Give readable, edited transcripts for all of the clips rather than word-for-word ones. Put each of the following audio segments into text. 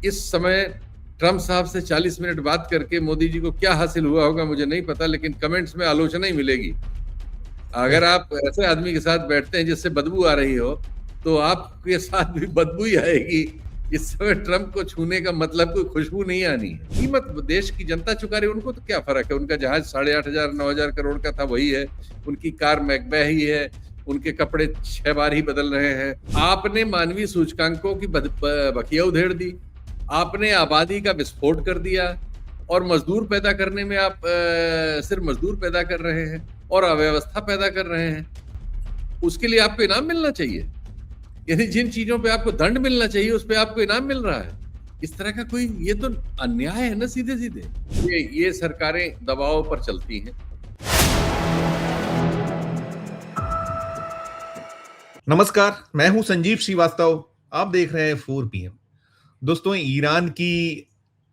इस समय ट्रम्प साहब से 40 मिनट बात करके मोदी जी को क्या हासिल हुआ होगा मुझे नहीं पता, लेकिन कमेंट्स में आलोचना ही मिलेगी। अगर आप ऐसे आदमी के साथ बैठते हैं जिससे बदबू आ रही हो, तो आपके साथ भी बदबू ही आएगी। इस समय ट्रम्प को छूने का मतलब कोई खुशबू नहीं आनी है। कीमत देश की जनता चुका रही है, उनको तो क्या फर्क है। उनका जहाज 8,500 9,000 करोड़ का था, वही है। उनकी कार मैकबे ही है। उनके कपड़े 6 बार ही बदल रहे हैं। आपने मानवीय सूचकांकों की बखिया उधेड़ दी। आपने आबादी का विस्फोट कर दिया और मजदूर पैदा करने में आप सिर्फ मजदूर पैदा कर रहे हैं और अव्यवस्था पैदा कर रहे हैं। उसके लिए आपको इनाम मिलना चाहिए। यानी जिन चीजों पे आपको दंड मिलना चाहिए उस पे आपको इनाम मिल रहा है। इस तरह का कोई, ये तो अन्याय है ना सीधे सीधे। ये सरकारें दबाव पर चलती हैं। नमस्कार, मैं हूं संजीव श्रीवास्तव। आप देख रहे हैं 4 PM। दोस्तों, ईरान की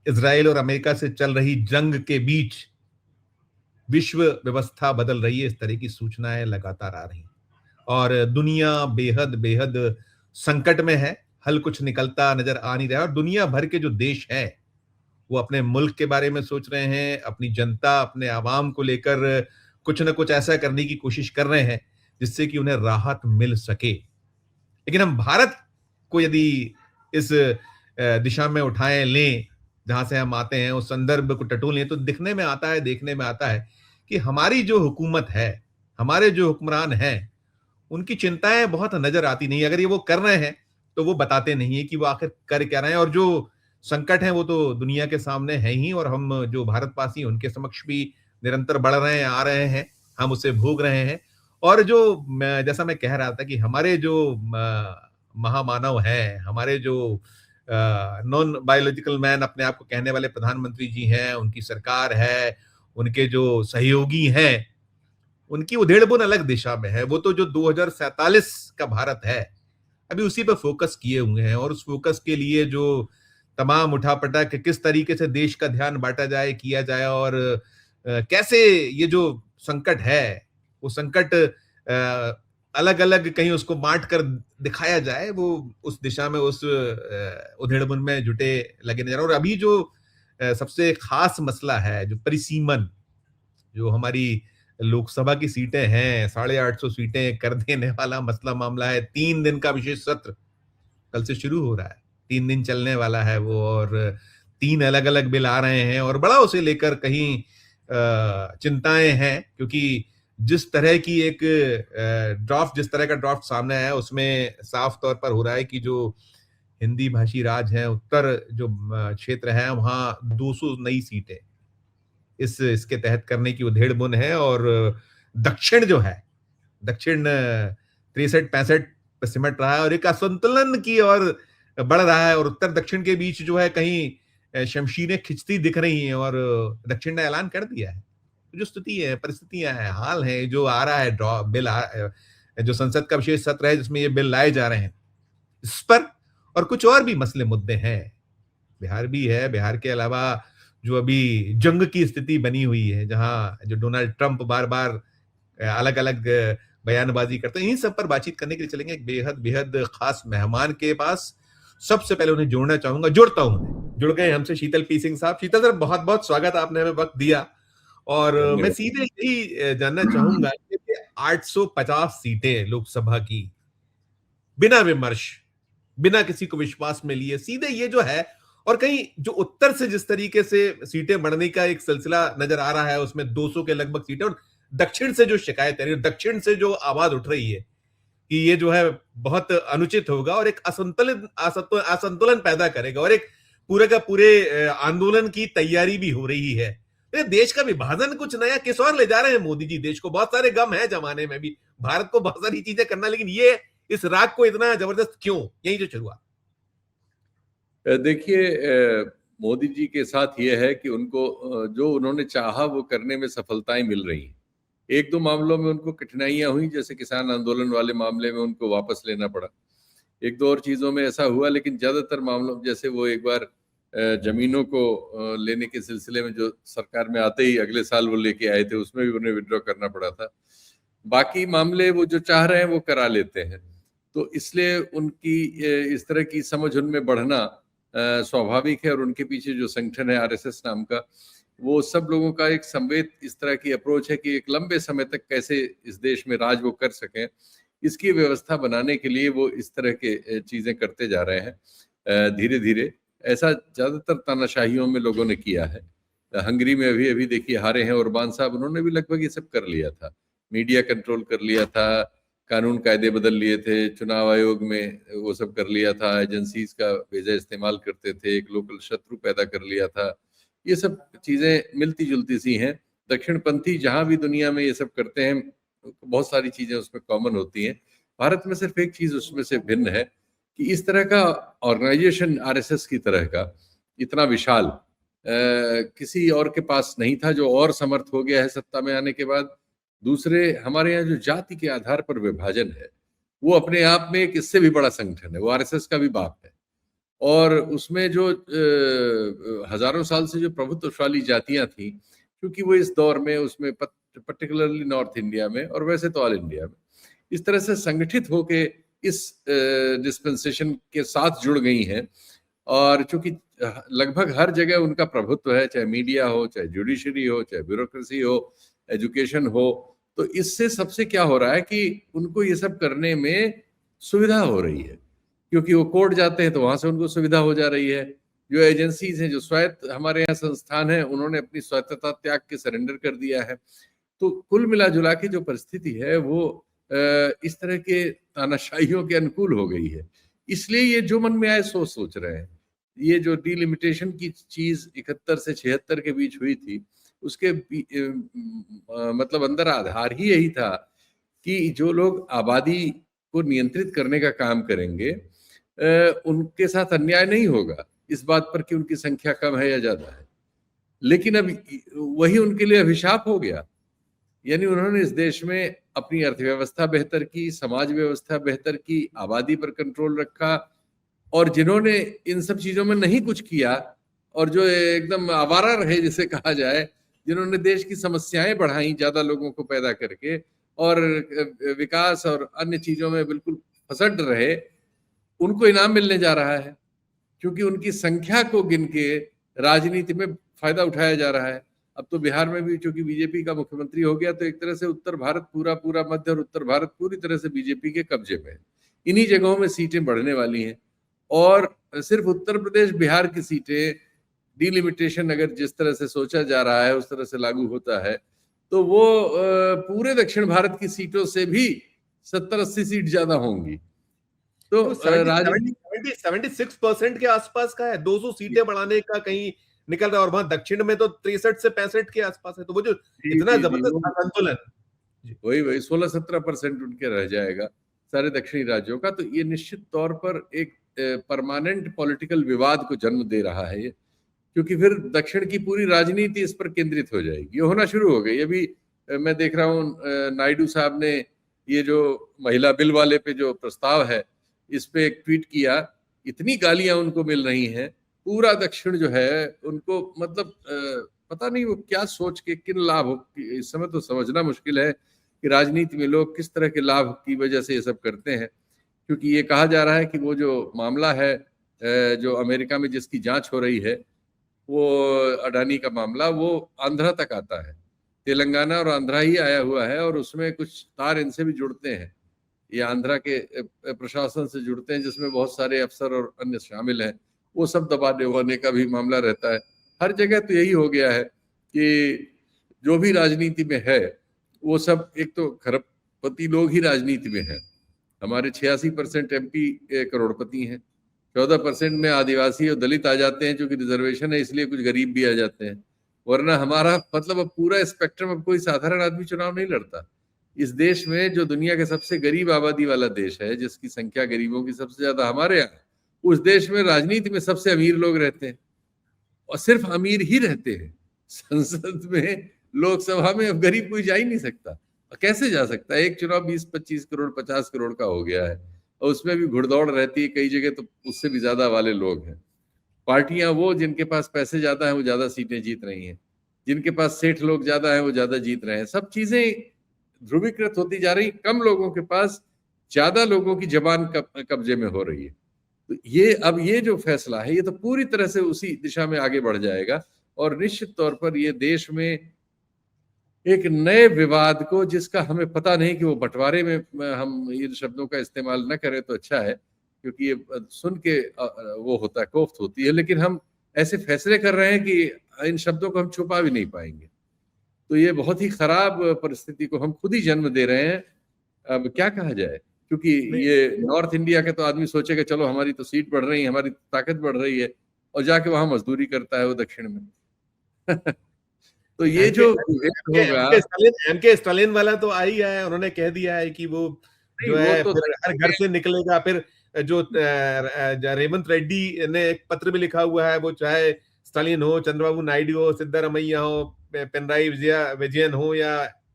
इजराइल और अमेरिका से चल रही जंग के बीच विश्व व्यवस्था बदल रही है, इस तरह की सूचनाएं लगातार आ रही और दुनिया बेहद बेहद संकट में है। हल कुछ निकलता नजर आ नहीं रहा और दुनिया भर के जो देश हैं वो अपने मुल्क के बारे में सोच रहे हैं, अपनी जनता, अपने आवाम को लेकर कुछ न कुछ ऐसा करने की कोशिश कर रहे हैं जिससे कि उन्हें राहत मिल सके। लेकिन हम भारत को यदि इस दिशा में उठाएं लें जहां से हम आते हैं, उस संदर्भ को टटोलें, तो दिखने में आता है, देखने में आता है कि हमारी जो हुकूमत है, हमारे जो हुक्मरान हैं, उनकी चिंताएं बहुत नजर आती नहीं। अगर ये वो कर रहे हैं तो वो बताते नहीं है कि वो आखिर कर क्या रहे हैं। और जो संकट है वो तो दुनिया के सामने है ही, और हम जो भारतवासी उनके समक्ष भी निरंतर बढ़ रहे हैं, आ रहे हैं, हम उसे भोग रहे हैं। और जो जैसा मैं कह रहा था कि हमारे जो महामानव हैं, हमारे जो नॉन बायोलॉजिकल मैन अपने आप को कहने वाले प्रधानमंत्री जी हैं, उनकी सरकार है, उनके जो सहयोगी हैं, उनकी उधेड़बुन अलग दिशा में है। वो तो जो 2047 का भारत है अभी उसी पर फोकस किए हुए हैं, और उस फोकस के लिए जो तमाम उठापटक, किस तरीके से देश का ध्यान बांटा जाए, किया जाए, और कैसे ये जो संकट है वो संकट अलग अलग कहीं उसको बांट कर दिखाया जाए, वो उस दिशा में, उस उधेड़बुन में जुटे लगे नजर। और अभी जो सबसे खास मसला है, जो परिसीमन, जो हमारी लोकसभा की सीटें हैं, 850 सीटें कर देने वाला मसला मामला है। 3 दिन का विशेष सत्र कल से शुरू हो रहा है, 3 दिन चलने वाला है वो, और 3 अलग अलग बिल आ रहे हैं और बड़ा उसे लेकर कहीं चिंताएं हैं, क्योंकि जिस तरह की एक जिस तरह का ड्राफ्ट सामने आया उसमें साफ तौर पर हो रहा है कि जो हिंदी भाषी राज्य है, उत्तर जो क्षेत्र है, वहां 200 नई सीटें इसके तहत करने की उधेड़बुन है। और दक्षिण जो है, दक्षिण 63-65 पे सिमट रहा है और एक असंतुलन की ओर बढ़ रहा है। और उत्तर दक्षिण के बीच जो है कहीं शमशीरें खिंचती दिख रही हैं, और दक्षिण ने ऐलान कर दिया है। जो स्थिति है, परिस्थितियां हैं, हाल है, जो आ रहा है जो संसद का विशेष सत्र है जिसमें ये बिल लाए जा रहे हैं, इस पर और कुछ और भी मसले मुद्दे हैं। बिहार भी है, बिहार के अलावा जो अभी जंग की स्थिति बनी हुई है, जहां जो डोनाल्ड ट्रंप बार बार अलग अलग बयानबाजी करते हैं, इन्हीं सब पर बातचीत करने के लिए चलेंगे एक बेहद बेहद खास मेहमान के पास। सबसे पहले उन्हें जोड़ना चाहूंगा, जोड़ता हूं, जुड़ गए हमसे शीतल पी सिंह साहब। शीतल सर, बहुत बहुत स्वागत, आपने हमें वक्त दिया। और मैं सीधे यही जानना चाहूंगा कि 850 सीटें लोकसभा की, बिना विमर्श, बिना किसी को विश्वास में लिए, सीधे ये जो है, और कहीं जो उत्तर से जिस तरीके से सीटें बढ़ने का एक सिलसिला नजर आ रहा है, उसमें 200 के लगभग सीटें, और दक्षिण से जो शिकायत है, दक्षिण से जो आवाज उठ रही है कि ये जो है बहुत अनुचित होगा और एक असंतुलन पैदा करेगा, और एक पूरे का पूरे आंदोलन की तैयारी भी हो रही है। तो देश का विभाजन कुछ नया किस और ले जा रहे हैं मोदी जी? देश को बहुत सारे गम है जमाने में भी, भारत को बहुत सारी चीजें करना, लेकिन ये इस राग को इतना जबरदस्त क्यों? यही जो शुरुआत। देखिए, मोदी जी के साथ ये है कि उनको जो उन्होंने चाहा वो करने में सफलताएं मिल रही हैं। 1-2 मामलों में उनको कठिनाइयां हुई, जैसे किसान आंदोलन वाले मामले में उनको वापस लेना पड़ा। 1-2 और चीजों में ऐसा हुआ, लेकिन ज्यादातर मामलों, जैसे वो एक बार जमीनों को लेने के सिलसिले में जो सरकार में आते ही अगले साल वो लेके आए थे, उसमें भी उन्हें विड्रॉ करना पड़ा था। बाकी मामले वो जो चाह रहे हैं वो करा लेते हैं। तो इसलिए उनकी इस तरह की समझ उनमें बढ़ना स्वाभाविक है, और उनके पीछे जो संगठन है आरएसएस नाम का, वो सब लोगों का एक संवेद इस तरह की अप्रोच है कि एक लंबे समय तक कैसे इस देश में राज वो कर सकें, इसकी व्यवस्था बनाने के लिए वो इस तरह के चीजें करते जा रहे हैं धीरे धीरे। ऐसा ज्यादातर तानाशाहियों में लोगों ने किया है। हंगरी में अभी अभी देखिए हारे हैं ओरबान साहब, उन्होंने भी लगभग ये सब कर लिया था, मीडिया कंट्रोल कर लिया था, कानून कायदे बदल लिए थे, चुनाव आयोग में वो सब कर लिया था, एजेंसीज का बेजा इस्तेमाल करते थे, एक लोकल शत्रु पैदा कर लिया था। ये सब चीजें मिलती जुलती सी हैं। दक्षिणपंथी जहां भी दुनिया में ये सब करते हैं, बहुत सारी चीजें उसमें कॉमन होती हैं। भारत में सिर्फ एक चीज उसमें से भिन्न है कि इस तरह का ऑर्गेनाइजेशन आरएसएस की तरह का इतना विशाल किसी और के पास नहीं था, जो और समर्थ हो गया है सत्ता में आने के बाद। दूसरे, हमारे यहाँ जो जाति के आधार पर विभाजन है, वो अपने आप में एक इससे भी बड़ा संगठन है, वो आरएसएस का भी बाप है। और उसमें जो हजारों साल से जो प्रभुत्वशाली जातियां थी, क्योंकि वो इस दौर में उसमें पर्टिकुलरली नॉर्थ इंडिया में और वैसे तो ऑल इंडिया में इस तरह से संगठित होके इस डिस्पेंसेशन के साथ जुड़ गई हैं। और चूंकि लगभग हर जगह उनका प्रभुत्व है, चाहे मीडिया हो, चाहे जुडिशरी हो, चाहे ब्यूरोक्रेसी हो, एजुकेशन हो, तो इससे सबसे क्या हो रहा है कि उनको ये सब करने में सुविधा हो रही है, क्योंकि वो कोर्ट जाते हैं तो वहां से उनको सुविधा हो जा रही है। जो एजेंसीज हैं, जो स्वायत्त हमारे यहाँ संस्थान है, उन्होंने अपनी स्वायत्तता त्याग के सरेंडर कर दिया है। तो कुल मिला जुला के जो परिस्थिति है वो इस तरह के तानाशाहियों के अनुकूल हो गई है। इसलिए ये जो मन में आए सो सोच रहे हैं। ये जो डिलिमिटेशन की चीज 71 से 76 के बीच हुई थी, उसके मतलब अंदर आधार ही यही था कि जो लोग आबादी को नियंत्रित करने का काम करेंगे उनके साथ अन्याय नहीं होगा इस बात पर कि उनकी संख्या कम है या ज्यादा है। लेकिन अब वही उनके लिए अभिशाप हो गया। यानी उन्होंने इस देश में अपनी अर्थव्यवस्था बेहतर की, समाज व्यवस्था बेहतर की, आबादी पर कंट्रोल रखा, और जिन्होंने इन सब चीजों में नहीं कुछ किया और जो एकदम आवारा रहे जिसे कहा जाए, जिन्होंने देश की समस्याएं बढ़ाई ज्यादा लोगों को पैदा करके और विकास और अन्य चीजों में बिल्कुल फसड रहे, उनको इनाम मिलने जा रहा है, क्योंकि उनकी संख्या को गिन के राजनीति में फायदा उठाया जा रहा है। अब तो बिहार में भी चूंकि बीजेपी का मुख्यमंत्री हो गया, तो एक तरह से उत्तर भारत पूरा मध्य और उत्तर भारत पूरी तरह से बीजेपी के कब्जे में है। इन्हीं जगहों में सीटें बढ़ने वाली हैं, और सिर्फ उत्तर प्रदेश बिहार की सीटें डिलिमिटेशन अगर जिस तरह से सोचा जा रहा है उस तरह से लागू होता है, तो वो पूरे दक्षिण भारत की सीटों से भी 70-80 सीट ज्यादा होंगी। तो 76% के आसपास का है, 200 सीटें बढ़ाने का कहीं निकल रहा है, और वहां दक्षिण में तो 63 से 65 के आसपास है। तो वो जो इतना जबरदस्त असंतुलन, वही 16-17% उनके रह जाएगा सारे दक्षिणी राज्यों का। तो ये निश्चित तौर पर एक परमानेंट पॉलिटिकल विवाद को जन्म दे रहा है ये, क्योंकि फिर दक्षिण की पूरी राजनीति इस पर केंद्रित हो जाएगी। ये होना शुरू हो गई। अभी मैं देख रहा हूँ नायडू साहब ने ये जो महिला बिल वाले पे जो प्रस्ताव है, इस पे एक ट्वीट किया, इतनी गालियां उनको मिल रही हैं। पूरा दक्षिण जो है उनको मतलब पता नहीं वो क्या सोच के किन लाभ, इस समय तो समझना मुश्किल है कि राजनीति में लोग किस तरह के लाभ की वजह से ये सब करते हैं। क्योंकि ये कहा जा रहा है कि वो जो मामला है जो अमेरिका में जिसकी जांच हो रही है, वो अडानी का मामला, वो आंध्रा तक आता है, तेलंगाना और आंध्रा ही आया हुआ है, और उसमें कुछ तार इनसे भी जुड़ते हैं, ये आंध्रा के प्रशासन से जुड़ते हैं, जिसमें बहुत सारे अफसर और अन्य शामिल हैं। वो सब दबाने उबाने का भी मामला रहता है। हर जगह तो यही हो गया है कि जो भी राजनीति में है वो सब एक तो खरबपति लोग ही राजनीति में है। हमारे 86% MP करोड़पति हैं, 14% में आदिवासी और दलित आ जाते हैं, क्योंकि रिजर्वेशन है इसलिए कुछ गरीब भी आ जाते हैं। वरना हमारा मतलब अब पूरा स्पेक्ट्रम, अब कोई साधारण आदमी चुनाव नहीं लड़ता। इस देश में जो दुनिया के सबसे गरीब आबादी वाला देश है, जिसकी संख्या गरीबों की सबसे ज्यादा हमारे यहाँ, उस देश में राजनीति में सबसे अमीर लोग रहते हैं, और सिर्फ अमीर ही रहते हैं। संसद में, लोकसभा में अब गरीब कोई जा ही नहीं सकता। कैसे जा सकता है? एक चुनाव 20-25 करोड़ 50 करोड़ का हो गया है, और उसमें भी घुड़दौड़ रहती है कई जगह, तो उससे भी ज्यादा वाले लोग हैं। पार्टियां वो जिनके पास पैसे ज्यादा हैं वो ज्यादा सीटें जीत रही हैं, जिनके पास सेठ लोग ज्यादा हैं वो ज्यादा जीत रहे हैं। सब चीजें ध्रुवीकृत होती जा रही, कम लोगों के पास ज्यादा लोगों की जबान कब्जे में हो रही है। तो ये जो फैसला है ये तो पूरी तरह से उसी दिशा में आगे बढ़ जाएगा, और निश्चित तौर पर ये देश में एक नए विवाद को, जिसका हमें पता नहीं कि वो बंटवारे में हम इन शब्दों का इस्तेमाल न करें तो अच्छा है, क्योंकि ये सुन के वो होता है, कोफ्त होती है, लेकिन हम ऐसे फैसले कर रहे हैं कि इन शब्दों को हम छुपा भी नहीं पाएंगे। तो ये बहुत ही खराब परिस्थिति को हम खुद ही जन्म दे रहे हैं। अब क्या कहा जाए, क्योंकि ये नॉर्थ इंडिया के तो आदमी सोचेगा चलो हमारी तो सीट बढ़ रही है, हमारी ताकत बढ़ रही है, और जाके वहां मजदूरी करता है वो दक्षिण में। तो ये जो होगा, एमके स्टालिन वाला तो आ ही गया है, उन्होंने कह दिया है कि वो जो है तो फिर हर घर से निकलेगा। फिर जो रेवंत रेड्डी ने एक पत्र भी लिखा हुआ है, वो चाहे स्टालिन हो, चंद्रबाबू नायडू हो, सिद्धारमैया हो, पिनराई विजयन हो या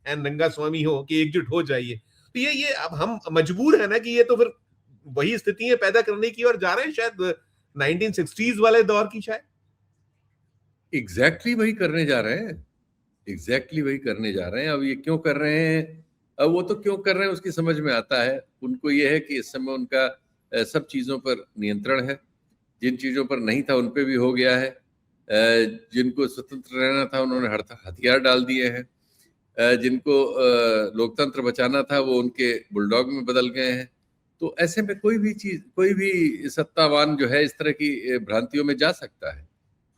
एन रंगास्वामी हो, कि एकजुट हो जाइए। तो ये अब हम मजबूर है ना कि ये तो फिर वही स्थितियां पैदा करने की ओर जा रहे हैं, शायद 1960s वाले दौर की। शायद एग्जैक्टली वही करने जा रहे हैं, एग्जैक्टली वही करने जा रहे हैं। अब ये क्यों कर रहे हैं, अब वो तो क्यों कर रहे हैं उसकी समझ में आता है। उनको ये है कि इस समय उनका सब चीजों पर नियंत्रण है, जिन चीजों पर नहीं था उन पे भी हो गया है। जिनको स्वतंत्र रहना था उन्होंने हथियार डाल दिए हैं, जिनको लोकतंत्र बचाना था वो उनके बुलडॉग में बदल गए हैं। तो ऐसे में कोई भी सत्तावान जो है इस तरह की भ्रांतियों में जा सकता है।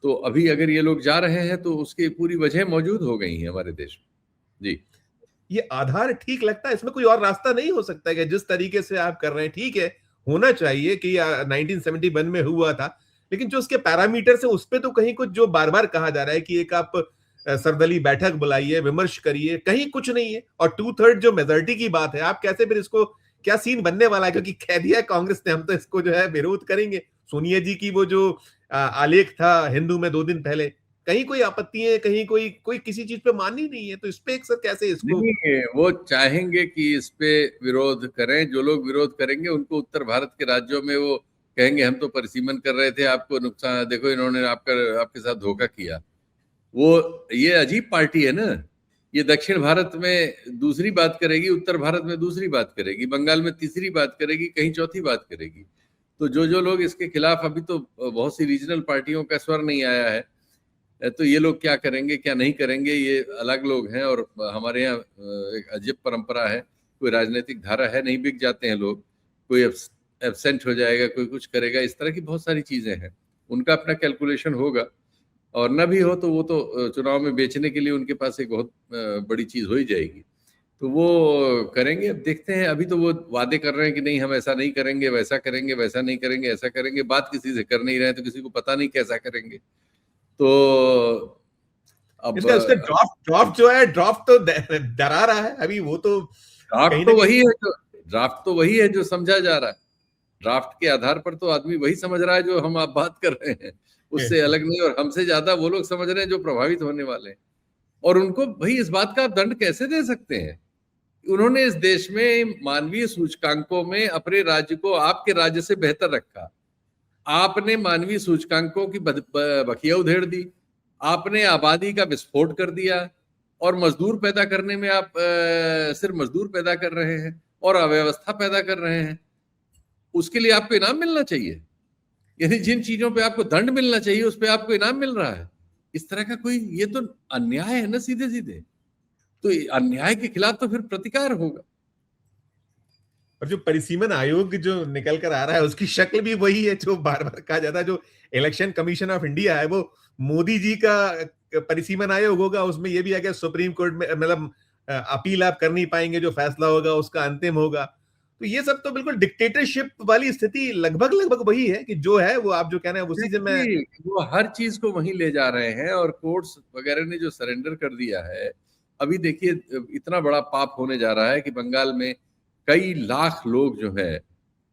तो अभी अगर ये लोग जा रहे हैं तो उसकी पूरी वजह मौजूद हो गई है हमारे देश में। जी, ये आधार ठीक लगता है, इसमें कोई और रास्ता नहीं हो सकता है कि जिस तरीके से आप कर रहे हैं। ठीक है, होना चाहिए कि 1971 में हुआ था, लेकिन जो उसके पैरामीटर्स है उस पे तो कहीं कुछ, जो बार बार कहा जा रहा है कि एक आप सर्वदलीय बैठक बुलाइए, विमर्श करिए, कहीं कुछ नहीं है। और 2/3 जो मेजोरिटी की बात है, आप कैसे फिर इसको, क्या सीन बनने वाला है? क्योंकि कह दिया कांग्रेस ने हम तो इसको जो है विरोध करेंगे। सोनिया जी की वो जो आलेख था हिंदू में 2 दिन पहले, कहीं कोई आपत्ति है, कहीं कोई किसी चीज पे मान ही नहीं है। तो इस पे एक सर कैसे इसको, नहीं, वो चाहेंगे कि इस पे विरोध करें। जो लोग विरोध करेंगे उनको उत्तर भारत के राज्यों में वो कहेंगे हम तो परिसीमन कर रहे थे, आपको नुकसान, देखो इन्होंने आपके साथ धोखा किया। वो ये अजीब पार्टी है ना, ये दक्षिण भारत में दूसरी बात करेगी, उत्तर भारत में दूसरी बात करेगी, बंगाल में तीसरी बात करेगी, कहीं चौथी बात करेगी। तो जो लोग इसके खिलाफ, अभी तो बहुत सी रीजनल पार्टियों का स्वर नहीं आया है, तो ये लोग क्या करेंगे क्या नहीं करेंगे, ये अलग लोग हैं। और हमारे यहाँ एक अजीब परंपरा है, कोई राजनीतिक धारा है नहीं, बिक जाते हैं लोग, कोई एब्सेंट हो जाएगा, कोई कुछ करेगा, इस तरह की बहुत सारी चीजें हैं। उनका अपना कैलकुलेशन होगा, और न भी हो तो वो तो चुनाव में बेचने के लिए उनके पास एक बहुत बड़ी चीज हो ही जाएगी, तो वो करेंगे। अब देखते हैं, अभी तो वो वादे कर रहे हैं कि नहीं हम ऐसा नहीं करेंगे, वैसा करेंगे, वैसा नहीं करेंगे, ऐसा करेंगे। बात किसी से कर नहीं रहे, तो किसी को पता नहीं कैसा करेंगे। तो अब उसका ड्राफ्ट जो है, ड्राफ्ट तो डरा रहा है अभी। वो तो ड्राफ्ट तो वही है जो समझा जा रहा है। ड्राफ्ट के आधार पर तो आदमी वही समझ रहा है जो हम आप बात कर रहे हैं, उससे अलग नहीं। और हमसे ज्यादा वो लोग समझ रहे हैं जो प्रभावित होने वाले हैं। और उनको भाई इस बात का आप दंड कैसे दे सकते हैं? उन्होंने इस देश में मानवीय सूचकांकों में अपने राज्य को आपके राज्य से बेहतर रखा। आपने मानवीय सूचकांकों की बखिया उधेड़ दी, आपने आबादी का विस्फोट कर दिया, और मजदूर पैदा करने में आप सिर्फ मजदूर पैदा कर रहे हैं और अव्यवस्था पैदा कर रहे हैं। उसके लिए आपको इनाम मिलना चाहिए, यानी जिन चीजों पे आपको दंड मिलना चाहिए उस पे आपको इनाम मिल रहा है। इस तरह का कोई, ये तो अन्याय है ना सीधे सीधे। तो अन्याय के खिलाफ तो फिर प्रतिकार होगा। और जो परिसीमन आयोग जो निकल कर आ रहा है, उसकी शक्ल भी वही है जो बार बार कहा जाता है। जो इलेक्शन कमीशन ऑफ इंडिया है वो मोदी जी का परिसीमन आयोग होगा। उसमें ये भी है कि सुप्रीम कोर्ट में मतलब अपील आप कर नहीं पाएंगे, जो फैसला होगा उसका अंतिम होगा। तो ये सब तो बिल्कुल डिक्टेटरशिप वाली स्थिति लगभग वही है कि जो है वो आप जो कह रहे हैं उसी से मैं, वो हर चीज को वहीं ले जा रहे हैं। और कोर्ट्स वगैरह ने जो सरेंडर कर दिया है, अभी देखिए इतना बड़ा पाप होने जा रहा है कि बंगाल में कई लाख लोग जो है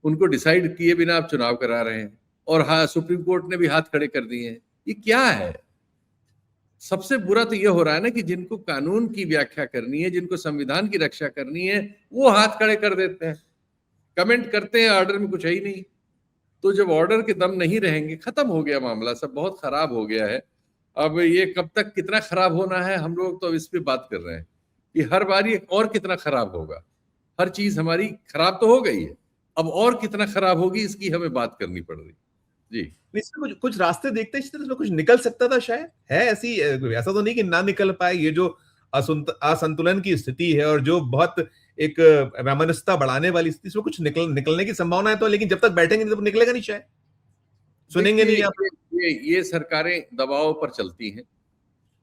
उनको डिसाइड किए बिना आप चुनाव करा रहे हैं। और हाँ, सुप्रीम कोर्ट ने भी हाथ खड़े कर दिए हैं। ये क्या है? सबसे बुरा तो ये हो रहा है ना कि जिनको कानून की व्याख्या करनी है, जिनको संविधान की रक्षा करनी है, वो हाथ खड़े कर देते हैं, कमेंट करते हैं, ऑर्डर में कुछ है ही नहीं। तो जब ऑर्डर के दम नहीं रहेंगे, खत्म हो गया मामला, सब बहुत खराब हो गया है। अब ये कब तक कितना खराब होना है, हम लोग तो इस पे बात कर रहे हैं कि हर बार ये और कितना खराब होगा। हर चीज हमारी खराब तो हो गई है, अब और कितना खराब होगी इसकी हमें बात करनी पड़ रही जी। इसमें कुछ कुछ रास्ते देखते हैं, इसमें कुछ निकल सकता था शायद, है ऐसी, ऐसा तो नहीं कि ना निकल पाए। ये जो असंतुलन की स्थिति है और जो बहुत एक वैमनस्यता बढ़ाने वाली स्थिति, इसमें कुछ निकलने की संभावना है तो, लेकिन जब तक बैठेंगे तब निकलेगा नहीं शायद, सुनेंगे नहीं आप। ये सरकारें दबाव पर चलती हैं।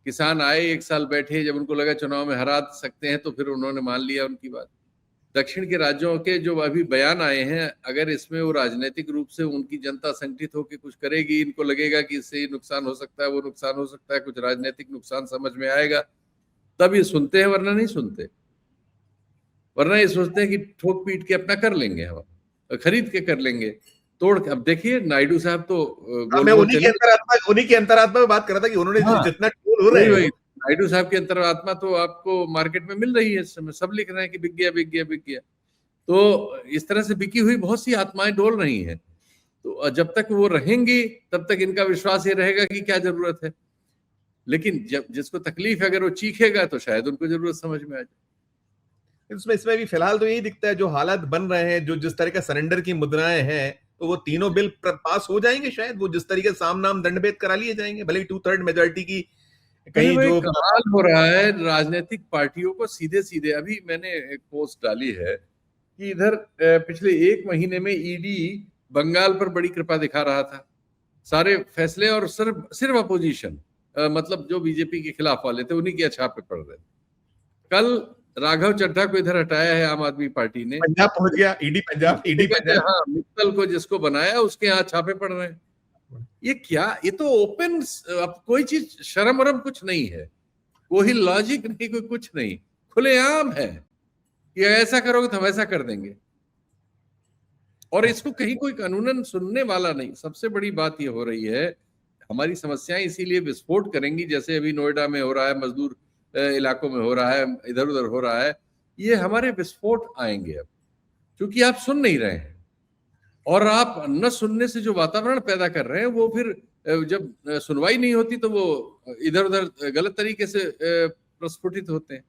किसान आए, 1 साल बैठे, जब उनको लगा चुनाव में हरा सकते हैं तो फिर उन्होंने मान लिया उनकी बात। दक्षिण के राज्यों के जो अभी बयान आए हैं, अगर इसमें वो राजनीतिक रूप से उनकी जनता संगठित होकर कुछ करेगी, इनको लगेगा कि इससे नुकसान हो सकता है, वो नुकसान हो सकता है, कुछ राजनीतिक नुकसान समझ में आएगा, तब ये सुनते हैं, वरना नहीं सुनते। वरना ये सोचते हैं कि ठोक पीट के अपना कर लेंगे, हम खरीद के कर लेंगे, तोड़। अब देखिए नायडू साहब तो मैं उन्हीं की अंतरात्मा में बात कर रहा था कि उन्होंने जितना टोल हो रहे हैं, नायडू साहब की अंतरात्मा तो आपको मार्केट में मिल रही है इस समय, सब लिख रहे हैं कि बिक गया बिक गया बिक गया। तो इस तरह से बिकी हुई बहुत सी आत्माएं डोल रही हैं। तो जब तक वो रहेंगी तब तक इनका विश्वास ये रहेगा कि क्या जरूरत है, लेकिन जब जिसको तकलीफ है अगर वो चीखेगा तो शायद उनको जरूरत समझ में आ जाए। इसमें भी फिलहाल तो यही दिखता है, जो हालात बन रहे हैं, जो जिस तरह का सरेंडर की मुद्राएं हैं, तो वो तीनों बिल पास हो जाएंगे शायद। वो जिस तरीके से साम नाम दंडभेद करा लिए जाएंगे, भले ही 2/3 मेजोरिटी की कहीं जो कमाल हो रहा है राजनीतिक पार्टियों को सीधे सीधे। अभी मैंने एक पोस्ट डाली है कि इधर पिछले 1 महीने में ईडी बंगाल पर बड़ी कृपा दिखा रहा था, सारे फैसले, और सिर्फ अपोजिशन, मतलब जो बीजेपी के खिलाफ वाले थे उन्हीं के छापे पड़ रहे थे। कल राघव चड्ढा को इधर हटाया है आम आदमी पार्टी ने, पंजाब पहुंच गया ईडी पंजाब, हाँ, मित्तल को जिसको बनाया उसके यहाँ छापे पड़ रहे हैं। ये क्या, ये तो ओपन, अब कोई चीज शर्म वरम कुछ नहीं है, कोई लॉजिक नहीं, कोई कुछ नहीं, खुलेआम है कि ऐसा करोगे तो हम ऐसा कर देंगे, और इसको कहीं कोई कानूनन सुनने वाला नहीं। सबसे बड़ी बात ये हो रही है, हमारी समस्याएं इसीलिए विस्फोट करेंगी, जैसे अभी नोएडा में हो रहा है, मजदूर इलाकों में हो रहा है, इधर उधर हो रहा है, ये हमारे विस्फोट आएंगे अब, क्योंकि आप सुन नहीं रहे हैं, और आप न सुनने से जो वातावरण पैदा कर रहे हैं, वो फिर जब सुनवाई नहीं होती तो वो इधर उधर गलत तरीके से प्रस्फुटित होते हैं।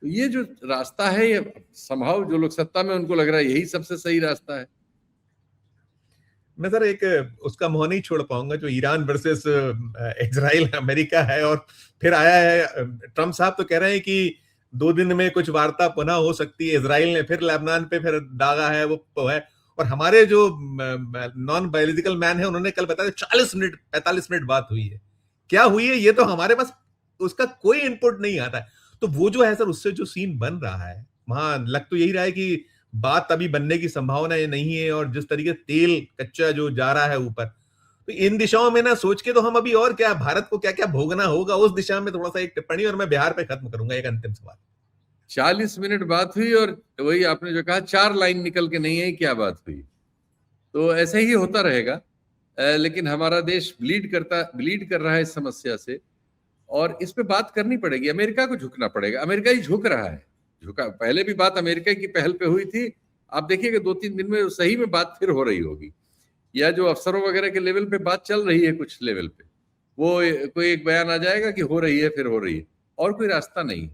तो ये जो रास्ता है, ये संभव जो लोग सत्ता में उनको लग रहा है यही सबसे सही रास्ता है। मैं सर एक उसका मुंह नहीं छोड़ पाऊंगा, जो ईरान वर्सेस इजराइल अमेरिका है, और फिर आया है ट्रम्प साहब तो कह रहे हैं कि 2 दिन में कुछ वार्ता पुनः हो सकती है। इजराइल ने फिर लेबनान पे फिर दागा है, वो है। और हमारे जो नॉन बायोलॉजिकल मैन है, उन्होंने कल बताया 40 मिनट 45 मिनट बात हुई है। क्या हुई है ये तो हमारे पास उसका कोई इनपुट नहीं आता है। तो वो जो है सर, उससे जो सीन बन रहा है, वहां लग तो यही रहा है कि बात अभी बनने की संभावना नहीं है, और जिस तरीके तेल कच्चा जो जा रहा है ऊपर, तो इन दिशाओं में ना सोच के तो हम अभी और क्या, भारत को क्या क्या भोगना होगा, उस दिशा में थोड़ा सा एक टिप्पणी, और मैं बिहार पे खत्म करूंगा एक अंतिम सवाल। 40 मिनट बात हुई, और वही आपने जो कहा 4 लाइन निकल के नहीं है, क्या बात हुई। तो ऐसे ही होता रहेगा, लेकिन हमारा देश ब्लीड कर रहा है इस समस्या से, और इस पे बात करनी पड़ेगी। अमेरिका को झुकना पड़ेगा, अमेरिका ही झुक रहा है, झुका। पहले भी बात अमेरिका की पहल पे हुई थी, आप देखिएगा 2-3 दिन में सही में बात फिर हो रही होगी, या जो अफसरों वगैरह के लेवल पे बात चल रही है कुछ लेवल पे, वो कोई एक बयान आ जाएगा कि हो रही है, फिर हो रही है, और कोई रास्ता नहीं।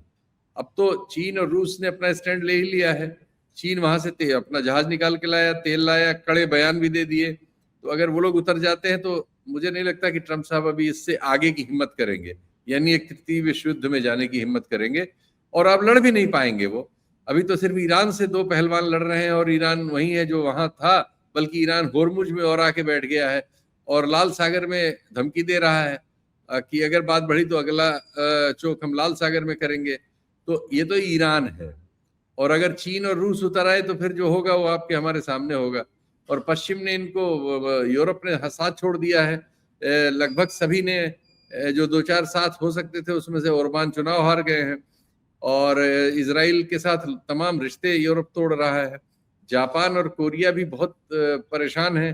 अब तो चीन और रूस ने अपना स्टैंड ले ही लिया है। चीन वहां से अपना जहाज निकाल के लाया, तेल लाया, कड़े बयान भी दे दिए। तो अगर वो लोग उतर जाते हैं तो मुझे नहीं लगता कि ट्रम्प साहब अभी इससे आगे की हिम्मत करेंगे, यानी एक तृतीय विश्व युद्ध में जाने की हिम्मत करेंगे, और आप लड़ भी नहीं पाएंगे। वो अभी तो सिर्फ ईरान से 2 पहलवान लड़ रहे हैं, और ईरान वही है जो वहां था, बल्कि ईरान होर्मुज में और आके बैठ गया है, और लाल सागर में धमकी दे रहा है कि अगर बात बढ़ी तो अगला चौक हम लाल सागर में करेंगे। तो ये तो ईरान है, और अगर चीन और रूस उतर आए तो फिर जो होगा वो आपके हमारे सामने होगा। और पश्चिम ने इनको, यूरोप ने साथ छोड़ दिया है, लगभग सभी ने, जो 2-4 साथ हो सकते थे उसमें से ओरबान चुनाव हार गए हैं, और इजराइल के साथ तमाम रिश्ते यूरोप तोड़ रहा है। जापान और कोरिया भी बहुत परेशान है।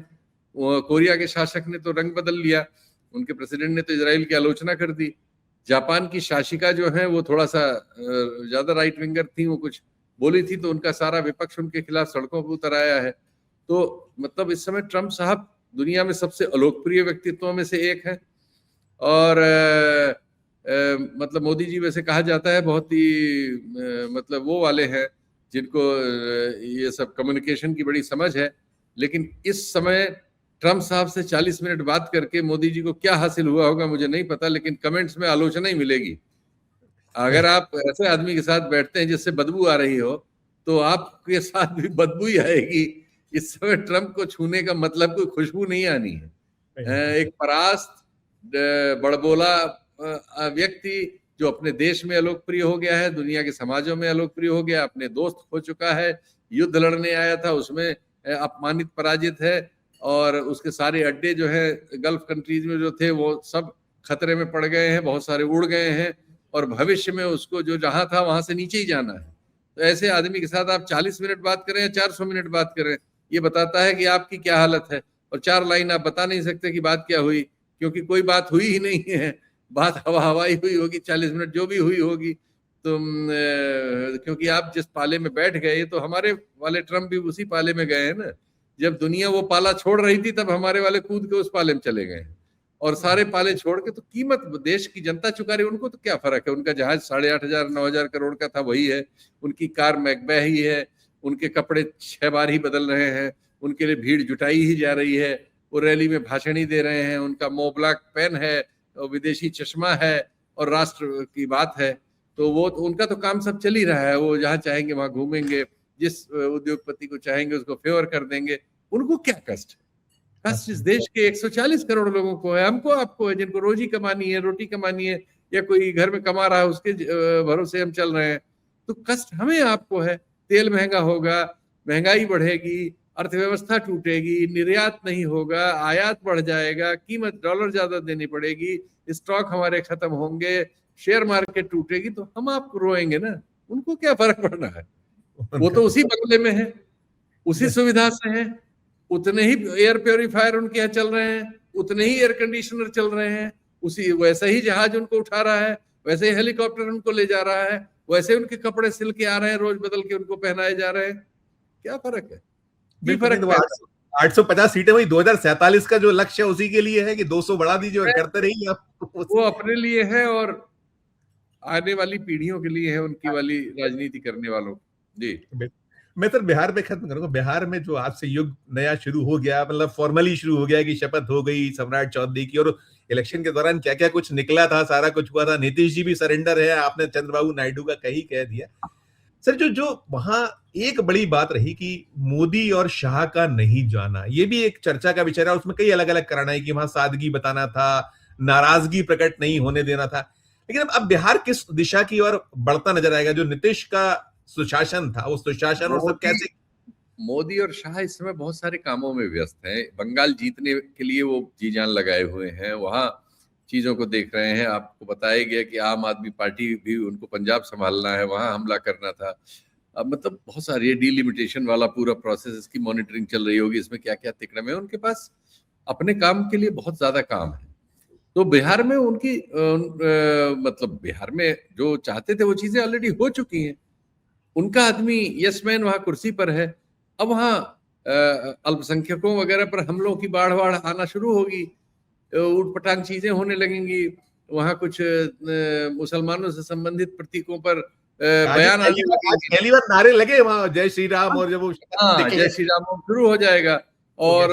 कोरिया के शासक ने तो रंग बदल लिया, उनके प्रेसिडेंट ने तो इजराइल की आलोचना कर दी। जापान की शासिका जो है वो थोड़ा सा ज्यादा राइट विंगर थी, वो कुछ बोली थी तो उनका सारा विपक्ष उनके खिलाफ सड़कों पर उतर आया है। तो मतलब इस समय ट्रम्प साहब दुनिया में सबसे अलोकप्रिय व्यक्तित्वों में से एक है, और मतलब मोदी जी वैसे कहा जाता है बहुत ही मतलब वो वाले हैं, जिनको ये सब कम्युनिकेशन की बड़ी समझ है। लेकिन इस समय ट्रम्प साहब से 40 मिनट बात करके मोदी जी को क्या हासिल हुआ होगा मुझे नहीं पता, लेकिन कमेंट्स में आलोचना ही मिलेगी। अगर आप ऐसे आदमी के साथ बैठते हैं जिससे बदबू आ रही हो, तो आपके साथ भी बदबू ही आएगी। इस समय ट्रम्प को छूने का मतलब कोई खुशबू नहीं आनी है। एक परास्त बड़बोला व्यक्ति जो अपने देश में अलोकप्रिय हो गया है, दुनिया के समाजों में अलोकप्रिय हो गया, अपने दोस्त खो चुका है, युद्ध लड़ने आया था उसमें अपमानित पराजित है, और उसके सारे अड्डे जो है गल्फ कंट्रीज में जो थे वो सब खतरे में पड़ गए हैं, बहुत सारे उड़ गए हैं, और भविष्य में उसको जो जहां था वहां से नीचे ही जाना है। तो ऐसे आदमी के साथ आप 40 मिनट बात करें या 400 मिनट बात करें, ये बताता है कि आपकी क्या हालत है। और 4 लाइन आप बता नहीं सकते कि बात क्या हुई, क्योंकि कोई बात हुई ही नहीं है। बात हवा ही हुई होगी 40 मिनट जो भी हुई होगी। तो क्योंकि आप जिस पाले में बैठ गए, तो हमारे वाले ट्रम्प भी उसी पाले में गए हैं ना। जब दुनिया वो पाला छोड़ रही थी तब हमारे वाले कूद के उस पाले में चले गए हैं, और सारे पाले छोड़ के तो कीमत देश की जनता चुका रही है। उनको तो क्या फर्क है, उनका जहाज 8,500 9,000 करोड़ का था वही है, उनकी कार मैकबे ही है, उनके कपड़े 6 बार ही बदल रहे हैं, उनके लिए भीड़ जुटाई ही जा रही है, वो रैली में भाषण ही दे रहे हैं, उनका मोब्लैक पेन है, विदेशी चश्मा है, और राष्ट्र की बात है। तो वो तो उनका तो काम सब चल ही रहा है, वो जहां चाहेंगे वहां घूमेंगे, जिस उद्योगपति को चाहेंगे उसको फेवर कर देंगे। उनको क्या कष्ट है? कष्ट इस देश के 140 करोड़ लोगों को है, हमको आपको है, जिनको रोजी कमानी है, रोटी कमानी है, या कोई घर में कमा रहा है उसके भरोसे हम चल रहे हैं। तो कष्ट हमें आपको है। तेल महंगा होगा, महंगाई बढ़ेगी, अर्थव्यवस्था टूटेगी, निर्यात नहीं होगा, आयात बढ़ जाएगा, कीमत डॉलर ज्यादा देनी पड़ेगी, स्टॉक हमारे खत्म होंगे, शेयर मार्केट टूटेगी, तो हम आप रोएंगे ना। उनको क्या फर्क पड़ना है? वो तो उसी बंगले में है, उसी सुविधा से है, उतने ही एयर प्योरीफायर उनके यहाँ चल रहे हैं, उतने ही एयर कंडीशनर चल रहे हैं, उसी वैसा ही जहाज उनको उठा रहा है, वैसे ही हेलीकॉप्टर उनको ले जा रहा है, वैसे उनके कपड़े सिल के आ रहे हैं, रोज बदल के उनको पहनाए जा रहे हैं। क्या फर्क है? फर्क 850 सीटें, वही 2047 का जो लक्ष्य है उसी के लिए है कि 200 बढ़ा दीजिए और करते रहिए आप। वो अपने लिए है और आने वाली पीढ़ियों के लिए है, उनकी वाली राजनीति करने वालों। जी मैं तो बिहार पे खत्म करूंगा। बिहार में जो आज से युग नया शुरू हो गया, मतलब फॉर्मली शुरू हो गया कि शपथ हो गई सम्राट चौधरी की, और इलेक्शन के दौरान क्या क्या कुछ निकला था, सारा कुछ हुआ था। नीतीश जी भी सरेंडर है, आपने चंद्रबाबू नायडू का कहीं कह दिया। सर जो वहां एक बड़ी बात रही कि मोदी और शाह का नहीं जाना, ये भी एक चर्चा का विषय है। उसमें कई अलग अलग कारण है कि वहां सादगी बताना था, नाराजगी प्रकट नहीं होने देना था। लेकिन अब बिहार किस दिशा की ओर बढ़ता नजर आएगा? जो नीतीश का सुशासन था, वो सुशासन और सब कैसे? मोदी और शाह इस समय बहुत सारे कामों में व्यस्त हैं। बंगाल जीतने के लिए वो जी जान लगाए हुए हैं, वहां चीजों को देख रहे हैं। आपको बताया गया कि आम आदमी पार्टी भी उनको पंजाब संभालना है, वहां हमला करना था। अब मतलब बहुत सारी डिलिमिटेशन वाला पूरा प्रोसेस, इसकी मॉनिटरिंग चल रही होगी, इसमें क्या क्या तिकड़म है। उनके पास अपने काम के लिए बहुत ज्यादा काम है। तो बिहार में उनकी मतलब बिहार में जो चाहते थे वो चीजें ऑलरेडी हो चुकी हैं। उनका आदमी यस मैन वहां कुर्सी पर है। अब वहां अल्पसंख्यकों वगैरह पर हमलों की बाढ़ आना शुरू होगी, उटपटांग चीजें होने लगेंगी। वहां कुछ मुसलमानों से संबंधित प्रतीकों पर बयान आने लगेंगे। पहली बार नारे लगे वहां, जय श्री राम, और जब वो जय श्री राम शुरू हो जाएगा, और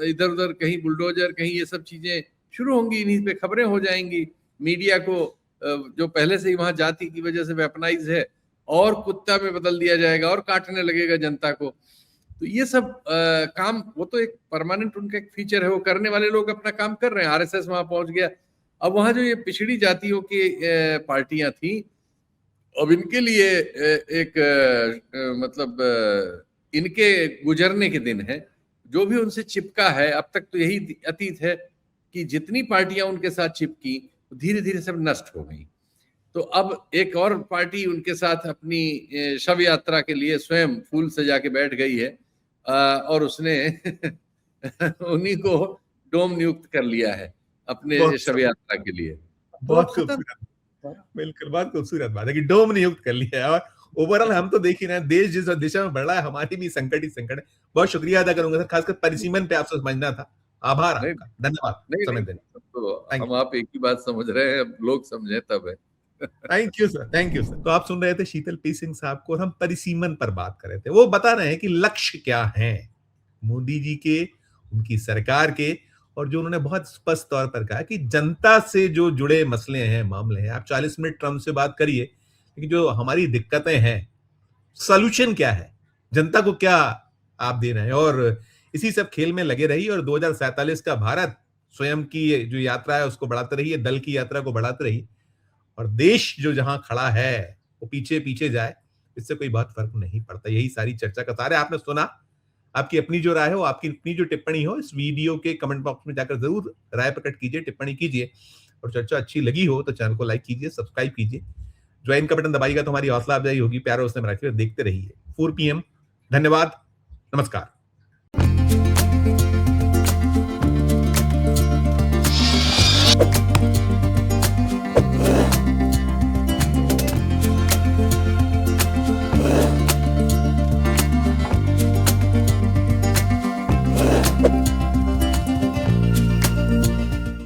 इधर उधर कहीं बुलडोजर, कहीं ये सब चीजें शुरू होंगी, इन्हीं पे खबरें हो जाएंगी। मीडिया को जो पहले से ही वहां जाति की वजह से वेपनाइज है, और कुत्ता में बदल दिया जाएगा और काटने लगेगा जनता को। तो ये सब काम, वो तो एक परमानेंट उनका एक फीचर है, वो करने वाले लोग अपना काम कर रहे हैं। आरएसएस वहां पहुंच गया। अब वहां जो ये पिछड़ी जातियों की पार्टियां थी, अब इनके लिए एक मतलब इनके गुजरने के दिन है। जो भी उनसे चिपका है, अब तक तो यही अतीत है कि जितनी पार्टियां उनके साथ चिपकी धीरे धीरे सब नष्ट हो गई। तो अब एक और पार्टी उनके साथ अपनी शव यात्रा के लिए स्वयं फूल सजा के बैठ गई है, और उसने उन्हीं को डोम नियुक्त कर लिया है अपने शव यात्रा के लिए। बहुत खूबसूरत, बिल्कुल बहुत खूबसूरत बात है कि डोम नियुक्त कर लिया है। और ओवरऑल हम तो देख ही रहे हैं, देश जिस दिशा में बढ़ रहा है, हमारी भी संकट ही संकट है। बहुत शुक्रिया अदा करूंगा सर, खासकर परिसीमन पे आपसे समझना था। आभार आपका, धन्यवाद समय देने। तो हम आप एक ही बात समझ रहे हैं, अब लोग समझे तब है। Thank you sir, thank you sir. तो आप सुन रहे थे शीतल पी सिंह साहब को, और हम परिसीमन पर बात कर रहे थे। वो बता रहे हैं कि लक्ष्य क्या है मोदी जी के, उनकी सरकार के, और जो उन्होंने बहुत स्पष्ट तौर पर कहा कि जनता से जो जुड़े मसले हैं, मामले हैं, आप 40 मिनट ट्रम्प से बात करिए, लेकिन जो हमारी दिक्कतें हैं, सॉल्यूशन क्या है, जनता को क्या आप दे रहे हैं, और इसी सब खेल में लगे रहिए। और 2047 का भारत स्वयं की जो यात्रा है उसको बढ़ाते रहिए, दल की यात्रा को बढ़ाते रहिए, और देश जो जहां खड़ा है वो पीछे पीछे जाए, इससे कोई बहुत फर्क नहीं पड़ता। यही सारी चर्चा का सार है। आपने सुना, आपकी अपनी जो राय हो, आपकी अपनी जो टिप्पणी हो, इस वीडियो के कमेंट बॉक्स में जाकर जरूर राय प्रकट कीजिए, टिप्पणी कीजिए, और चर्चा अच्छी लगी हो तो चैनल को लाइक कीजिए, सब्सक्राइब कीजिए, ज्वाइन का बटन दबाइएगा तो हमारी हौसला अफजाई होगी। प्यार उसने देखते रहिए 4 PM। धन्यवाद, नमस्कार।